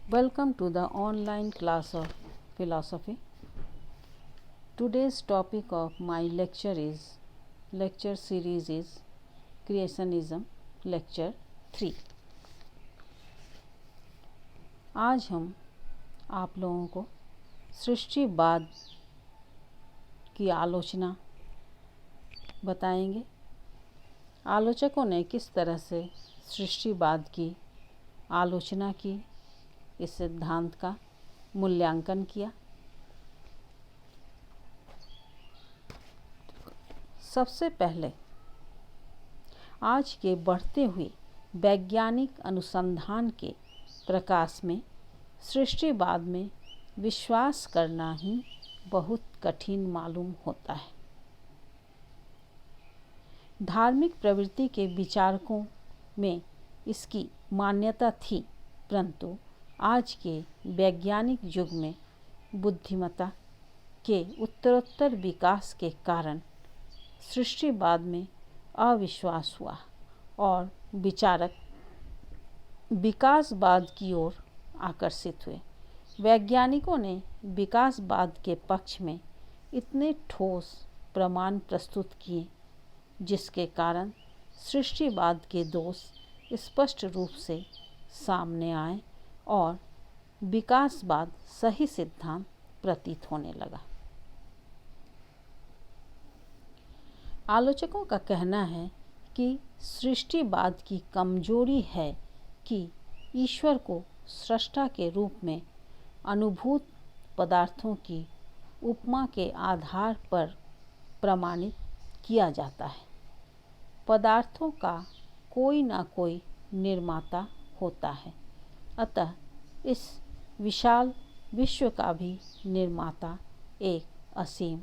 Welcome to the online class of philosophy. Today's topic of my lecture series is Creationism, lecture 3. आज हम आप लोगों को सृष्टिवाद की आलोचना बताएंगे। आलोचकों ने किस तरह से सृष्टिवाद की आलोचना की, इस सिद्धांत का मूल्यांकन किया। सबसे पहले आज के बढ़ते हुए वैज्ञानिक अनुसंधान के प्रकाश में सृष्टिवाद में विश्वास करना ही बहुत कठिन मालूम होता है। धार्मिक प्रवृत्ति के विचारकों में इसकी मान्यता थी, परंतु आज के वैज्ञानिक युग में बुद्धिमत्ता के उत्तरोत्तर विकास के कारण सृष्टिवाद में अविश्वास हुआ और विचारक विकासवाद की ओर आकर्षित हुए। वैज्ञानिकों ने विकासवाद के पक्ष में इतने ठोस प्रमाण प्रस्तुत किए जिसके कारण सृष्टिवाद के दोष स्पष्ट रूप से सामने आए और विकासवाद सही सिद्धांत प्रतीत होने लगा। आलोचकों का कहना है कि सृष्टिवाद की कमजोरी है कि ईश्वर को सृष्टा के रूप में अनुभूत पदार्थों की उपमा के आधार पर प्रमाणित किया जाता है। पदार्थों का कोई ना कोई निर्माता होता है, अतः इस विशाल विश्व का भी निर्माता एक असीम,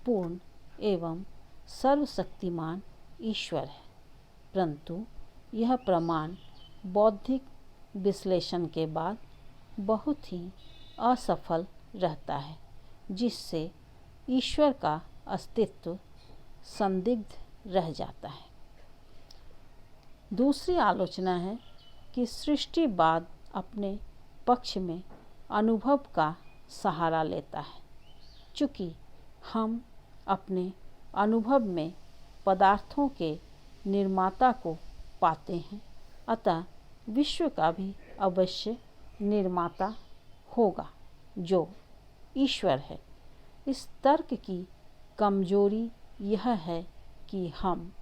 पूर्ण एवं सर्वशक्तिमान ईश्वर है। परंतु यह प्रमाण बौद्धिक विश्लेषण के बाद बहुत ही असफल रहता है, जिससे ईश्वर का अस्तित्व संदिग्ध रह जाता है। दूसरी आलोचना है कि सृष्टिवाद अपने पक्ष में अनुभव का सहारा लेता है। चूँकि हम अपने अनुभव में पदार्थों के निर्माता को पाते हैं, अतः विश्व का भी अवश्य निर्माता होगा जो ईश्वर है। इस तर्क की कमजोरी यह है कि हम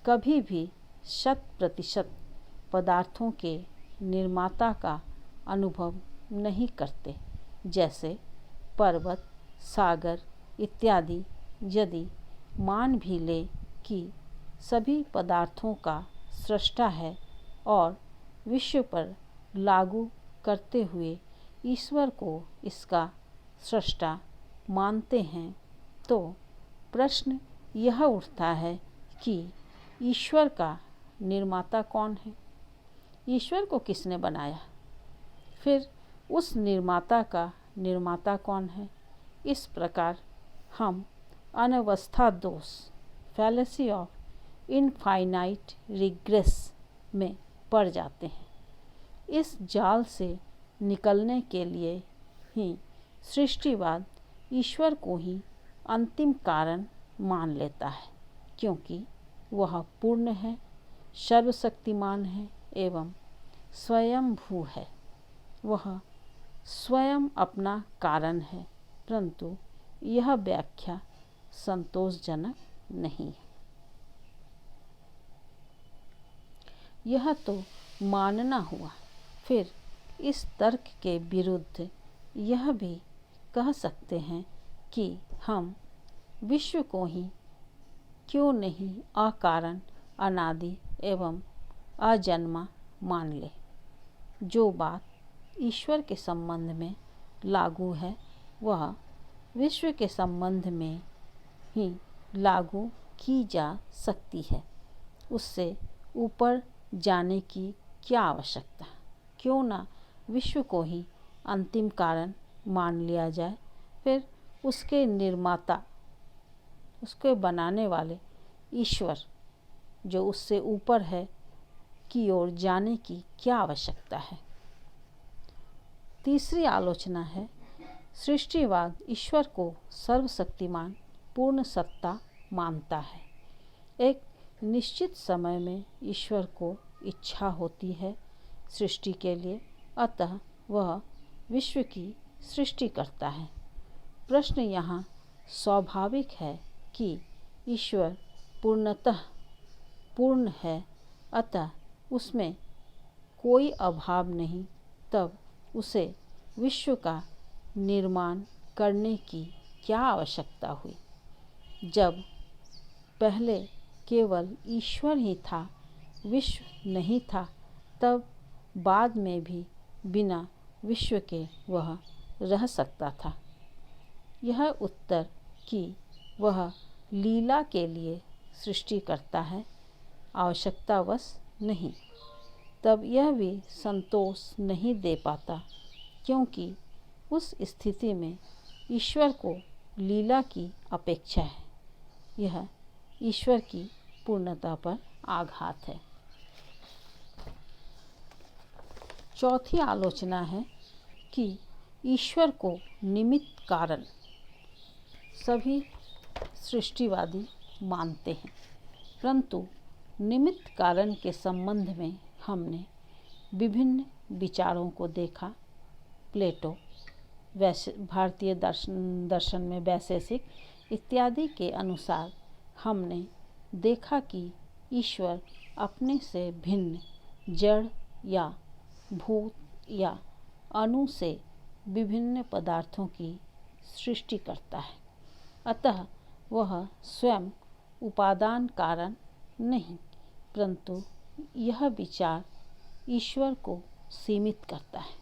कभी भी 100% पदार्थों के निर्माता का अनुभव नहीं करते। जैसे पर्वत, सागर इत्यादि यदि मान भी ले कि सभी पदार्थों का सृष्टा है और विश्व पर लागू करते हुए ईश्वर को इसका सृष्टा मानते हैं, तो प्रश्न यह उठता है कि ईश्वर का निर्माता कौन है? ईश्वर को किसने बनाया? फिर उस निर्माता का निर्माता कौन है? इस प्रकार हम अनवस्था दोष, फैलेसी ऑफ इनफाइनाइट रिग्रेस में पड़ जाते हैं। इस जाल से निकलने के लिए ही सृष्टिवाद ईश्वर को ही अंतिम कारण मान लेता है, क्योंकि वह पूर्ण है, सर्वशक्तिमान है एवं स्वयंभू है। वह स्वयं अपना कारण है, परंतु यह व्याख्या संतोषजनक नहीं है। यह तो मानना हुआ। फिर इस तर्क के विरुद्ध यह भी कह सकते हैं कि हम विश्व को ही क्यों नहीं अकारण, अनादि एवं अजन्मा मान ले। जो बात ईश्वर के संबंध में लागू है वह विश्व के संबंध में ही लागू की जा सकती है। उससे ऊपर जाने की क्या आवश्यकता? क्यों ना विश्व को ही अंतिम कारण मान लिया जाए। फिर उसके निर्माता, उसके बनाने वाले ईश्वर जो उससे ऊपर है की ओर जाने की क्या आवश्यकता है? तीसरी आलोचना है, सृष्टिवाद ईश्वर को सर्वशक्तिमान पूर्ण सत्ता मानता है। एक निश्चित समय में ईश्वर को इच्छा होती है सृष्टि के लिए, अतः वह विश्व की सृष्टि करता है। प्रश्न यहाँ स्वाभाविक है कि ईश्वर पूर्णतः पूर्ण है, अतः उसमें कोई अभाव नहीं, तब उसे विश्व का निर्माण करने की क्या आवश्यकता हुई। जब पहले केवल ईश्वर ही था, विश्व नहीं था, तब बाद में भी बिना विश्व के वह रह सकता था। यह उत्तर कि वह लीला के लिए सृष्टि करता है, आवश्यकतावश नहीं, तब यह भी संतोष नहीं दे पाता, क्योंकि उस स्थिति में ईश्वर को लीला की अपेक्षा है। यह ईश्वर की पूर्णता पर आघात है। चौथी आलोचना है कि ईश्वर को निमित्त कारण सभी सृष्टिवादी मानते हैं, परंतु निमित्त कारण के संबंध में हमने विभिन्न विचारों को देखा। प्लेटो, भारतीय दर्शन में वैशेषिक इत्यादि के अनुसार हमने देखा कि ईश्वर अपने से भिन्न जड़ या भूत या अणु से विभिन्न पदार्थों की सृष्टि करता है, अतः वह स्वयं उपादान कारण नहीं, परंतु यह विचार ईश्वर को सीमित करता है।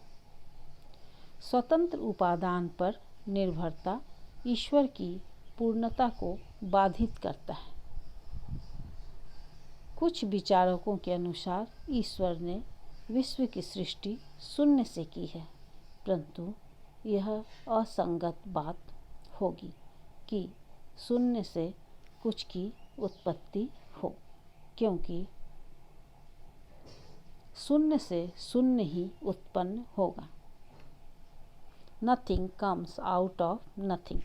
स्वतंत्र उपादान पर निर्भरता ईश्वर की पूर्णता को बाधित करता है। कुछ विचारकों के अनुसार ईश्वर ने विश्व की सृष्टि शून्य से की है, परंतु यह असंगत बात होगी कि शून्य से कुछ की उत्पत्ति हो, क्योंकि शून्य से शून्य ही उत्पन्न होगा। Nothing comes out of nothing.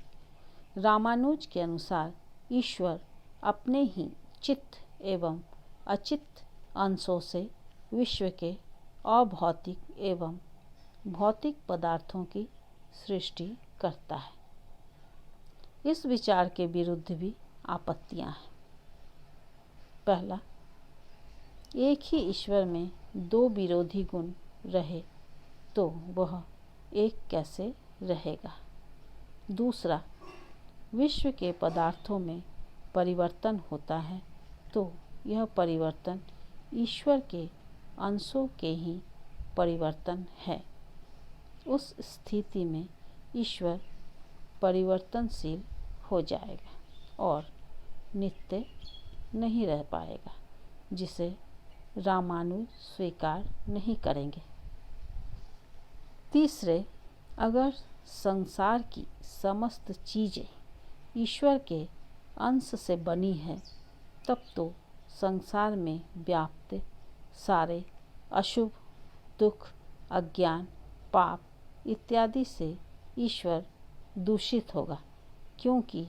Ramanuja के अनुसार ईश्वर अपने ही चित्त एवं अचित्त अंशों से विश्व के अभौतिक एवं भौतिक पदार्थों की सृष्टि करता है। इस विचार के विरुद्ध भी आपत्तियां हैं। पहला, एक ही ईश्वर में दो विरोधी गुण रहे तो वह एक कैसे रहेगा। दूसरा, विश्व के पदार्थों में परिवर्तन होता है तो यह परिवर्तन ईश्वर के अंशों के ही परिवर्तन है। उस स्थिति में ईश्वर परिवर्तनशील हो जाएगा और नित्य नहीं रह पाएगा, जिसे रामानुज स्वीकार नहीं करेंगे। तीसरे, अगर संसार की समस्त चीज़ें ईश्वर के अंश से बनी है, तब तो संसार में व्याप्त सारे अशुभ, दुख, अज्ञान, पाप इत्यादि से ईश्वर दूषित होगा, क्योंकि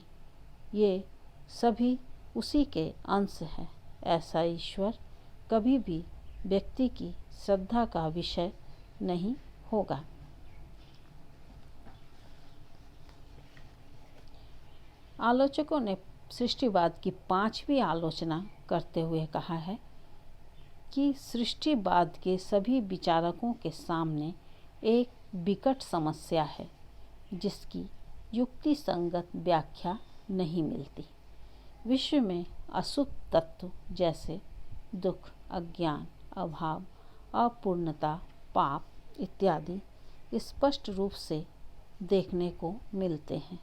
ये सभी उसी के अंश हैं। ऐसा ईश्वर कभी भी व्यक्ति की श्रद्धा का विषय नहीं होगा। आलोचकों ने सृष्टिवाद की पांचवी आलोचना करते हुए कहा है कि सृष्टिवाद के सभी विचारकों के सामने एक विकट समस्या है, जिसकी युक्ति संगत व्याख्या नहीं मिलती। विश्व में अशुद्ध तत्व जैसे दुख, अज्ञान, अभाव, अपूर्णता, पाप इत्यादि स्पष्ट रूप से देखने को मिलते हैं।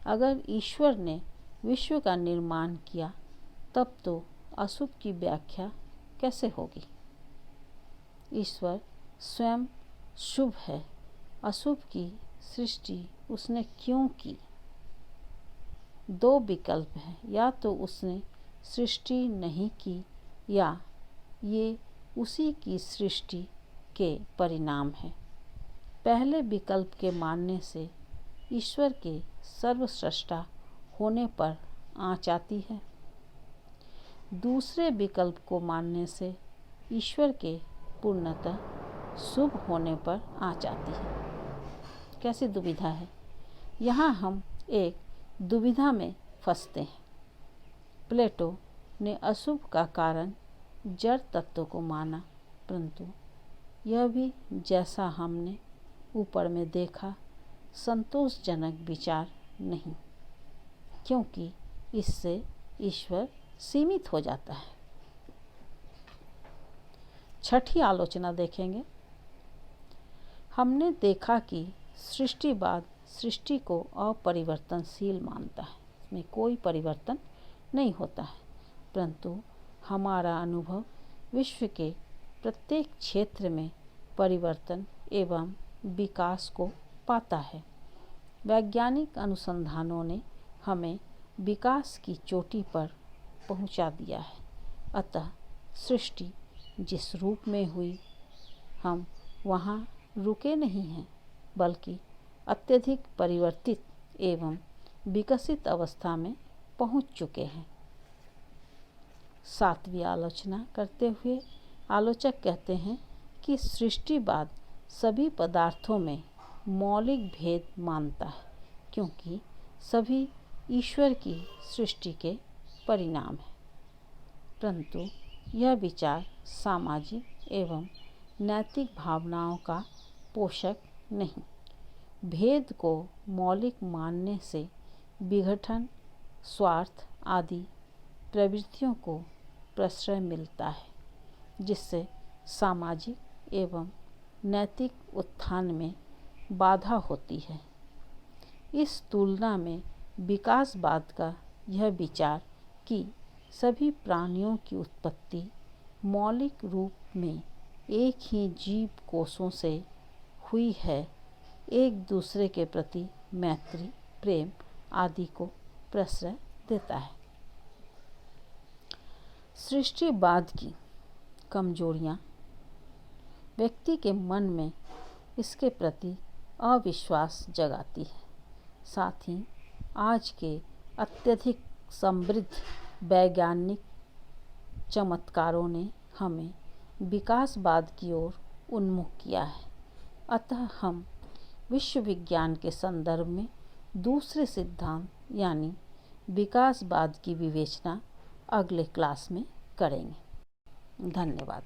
अगर ईश्वर ने विश्व का निर्माण किया, तब तो अशुभ की व्याख्या कैसे होगी। ईश्वर स्वयं शुभ है, अशुभ की सृष्टि उसने क्यों की। दो विकल्प हैं, या तो उसने सृष्टि नहीं की या ये उसी की सृष्टि के परिणाम है। पहले विकल्प के मानने से ईश्वर के सर्वस्रष्टा होने पर आँच आती है। दूसरे विकल्प को मानने से ईश्वर के पूर्णतः शुभ होने पर आँच आती है। कैसी दुविधा है? यहाँ हम एक दुविधा में फंसते हैं। प्लेटो ने अशुभ का कारण जड़ तत्व को माना, परंतु यह भी, जैसा हमने ऊपर में देखा, संतोषजनक विचार नहीं, क्योंकि इससे ईश्वर सीमित हो जाता है। छठी आलोचना देखेंगे। हमने देखा कि सृष्टिवाद सृष्टि को अपरिवर्तनशील मानता है, इसमें कोई परिवर्तन नहीं होता है, परंतु हमारा अनुभव विश्व के प्रत्येक क्षेत्र में परिवर्तन एवं विकास को पाता है। वैज्ञानिक अनुसंधानों ने हमें विकास की चोटी पर पहुंचा दिया है। अतः सृष्टि जिस रूप में हुई, हम वहाँ रुके नहीं हैं, बल्कि अत्यधिक परिवर्तित एवं विकसित अवस्था में पहुंच चुके हैं। सातवीं आलोचना करते हुए आलोचक कहते हैं कि सृष्टिवाद सभी पदार्थों में मौलिक भेद मानता है, क्योंकि सभी ईश्वर की सृष्टि के परिणाम है। परंतु यह विचार सामाजिक एवं नैतिक भावनाओं का पोषक नहीं। भेद को मौलिक मानने से विघटन, स्वार्थ आदि प्रवृत्तियों को प्रश्रय मिलता है, जिससे सामाजिक एवं नैतिक उत्थान में बाधा होती है। इस तुलना में विकासवाद का यह विचार कि सभी प्राणियों की उत्पत्ति मौलिक रूप में एक ही जीव कोषों से हुई है, एक दूसरे के प्रति मैत्री, प्रेम आदि को प्रश्रय देता है। सृष्टिवाद की कमजोरियाँ व्यक्ति के मन में इसके प्रति अविश्वास जगाती है। साथ ही आज के अत्यधिक समृद्ध वैज्ञानिक चमत्कारों ने हमें विकासवाद की ओर उन्मुख किया है। अतः हम विश्व विज्ञान के संदर्भ में दूसरे सिद्धांत यानी विकासवाद की विवेचना अगले क्लास में करेंगे। धन्यवाद।